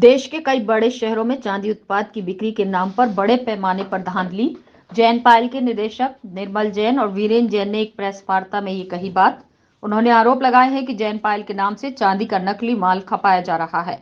देश के कई बड़े शहरों में चांदी उत्पाद की बिक्री के नाम पर बड़े पैमाने पर धांधली। जैन पायल के निदेशक निर्मल जैन और वीरेन जैन ने एक प्रेस वार्ता में ये कही बात। उन्होंने आरोप लगाए हैं कि जैन पायल के नाम से चांदी का नकली माल खपाया जा रहा है।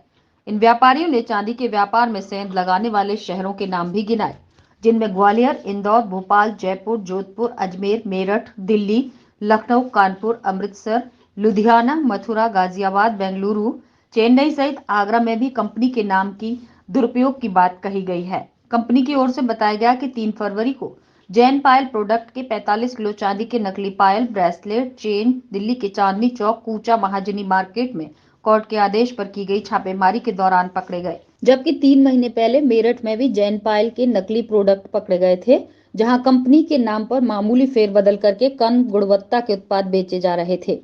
इन व्यापारियों ने चांदी के व्यापार में सेंध लगाने वाले शहरों के नाम भी गिनाए, जिनमें ग्वालियर, इंदौर, भोपाल, जयपुर, जोधपुर, अजमेर, मेरठ, दिल्ली, लखनऊ, कानपुर, अमृतसर, लुधियाना, मथुरा, गाजियाबाद, बेंगलुरु, चेन्नई सहित आगरा में भी कंपनी के नाम की दुरुपयोग की बात कही गई है। कंपनी की ओर से बताया गया कि 3 फरवरी को जैन पायल प्रोडक्ट के 45 किलो चांदी के नकली पायल, ब्रेसलेट, चेन दिल्ली के चांदनी चौक, कूचा महाजनी मार्केट में कोर्ट के आदेश पर की गई छापेमारी के दौरान पकड़े गए, जबकि 3 महीने पहले मेरठ में भी जैन पायल के नकली प्रोडक्ट पकड़े गए थे, जहां कंपनी के नाम पर मामूली फेरबदल करके कम गुणवत्ता के उत्पाद बेचे जा रहे थे।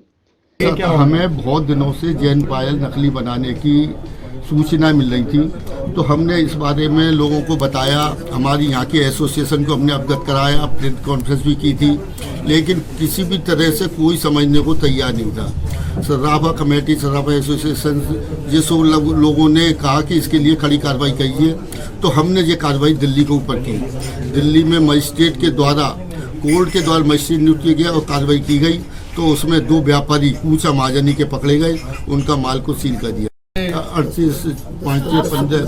हमें बहुत दिनों से जैन पायल नकली बनाने की सूचना मिल रही थी, तो हमने इस बारे में लोगों को बताया, हमारी यहाँ के एसोसिएशन को हमने अवगत कराया, प्रेस कॉन्फ्रेंस भी की थी, लेकिन किसी भी तरह से कोई समझने को तैयार नहीं था। सराफा कमेटी, सराफा एसोसिएशन, ये सब लोगों ने कहा कि इसके लिए कड़ी कार्रवाई कीजिए, तो हमने ये कार्रवाई दिल्ली के ऊपर की। दिल्ली में मजिस्ट्रेट के द्वारा, कोर्ट के द्वारा मजिस्ट्रेट नियुक्त किया गया और कार्रवाई की गई, तो उसमें 2 व्यापारी कूचा महाजनी के पकड़े गए, उनका माल को सील कर दिया।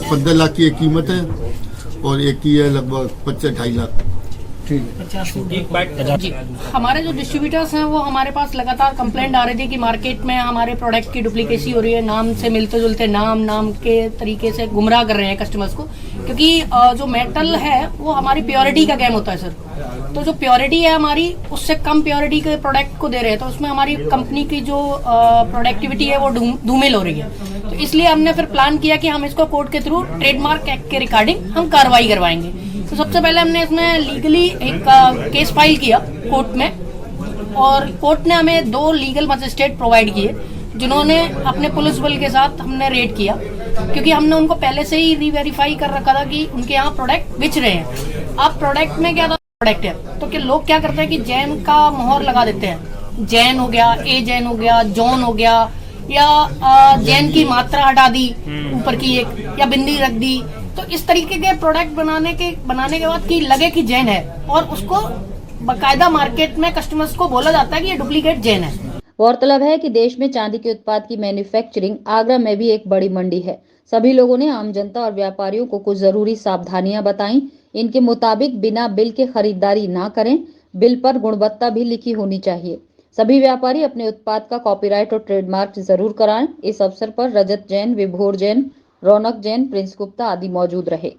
15 लाख की एक कीमत है और एक की है लगभग 25-2.5 लाख। जी, हमारे जो डिस्ट्रीब्यूटर्स हैं वो हमारे पास लगातार कंप्लेंट आ रही थी कि मार्केट में हमारे प्रोडक्ट की डुप्लीकेसी हो रही है, नाम से मिलते जुलते नाम के तरीके से गुमराह कर रहे हैं कस्टमर्स को, क्योंकि जो मेटल है वो हमारी प्योरिटी का गेम होता है सर। तो जो प्योरिटी है हमारी, उससे कम प्योरिटी के प्रोडक्ट को दे रहे हैं, तो उसमें हमारी कंपनी की जो प्रोडक्टिविटी है वो धूमिल हो रही है। तो इसलिए हमने फिर प्लान किया कि हम इसको कोर्ट के थ्रू ट्रेडमार्क एक्ट के रिगार्डिंग हम कार्रवाई करवाएंगे। तो सबसे पहले हमने इसमें लीगली एक केस फाइल किया कोर्ट में, और कोर्ट ने हमें 2 लीगल मजिस्ट्रेट प्रोवाइड किए, जिन्होंने अपने पुलिस बल के साथ हमने रेड किया, क्योंकि हमने उनको पहले से ही रीवेरीफाई कर रखा था कि उनके यहाँ प्रोडक्ट बिच रहे हैं। अब प्रोडक्ट में क्या था, प्रोडक्ट है तो कि लोग क्या करते हैं कि जैन का मोहर लगा देते हैं, जैन हो गया, ए जैन हो गया, जॉन हो गया, या जैन की मात्रा हटा दी ऊपर की एक, या बिंदी रख दी। तो इस तरीके के प्रोडक्ट बनाने के बाद कि लगे कि जैन है, और उसको बाकायदा मार्केट में कस्टमर्स को बोला जाता है कि ये डुप्लीकेट जैन है। गौरतलब है कि देश में चांदी के उत्पाद की मैन्युफैक्चरिंग आगरा में भी एक बड़ी मंडी है। सभी लोगों ने आम जनता और व्यापारियों को कुछ जरूरी सावधानियां बताई। इनके मुताबिक बिना बिल के खरीदारी ना करें, बिल पर गुणवत्ता भी लिखी होनी चाहिए। सभी व्यापारी अपने उत्पाद का कॉपीराइट और ट्रेडमार्क जरूर कराएं। इस अवसर पर रजत जैन, विभोर जैन, रौनक जैन, प्रिंस गुप्ता आदि मौजूद रहे।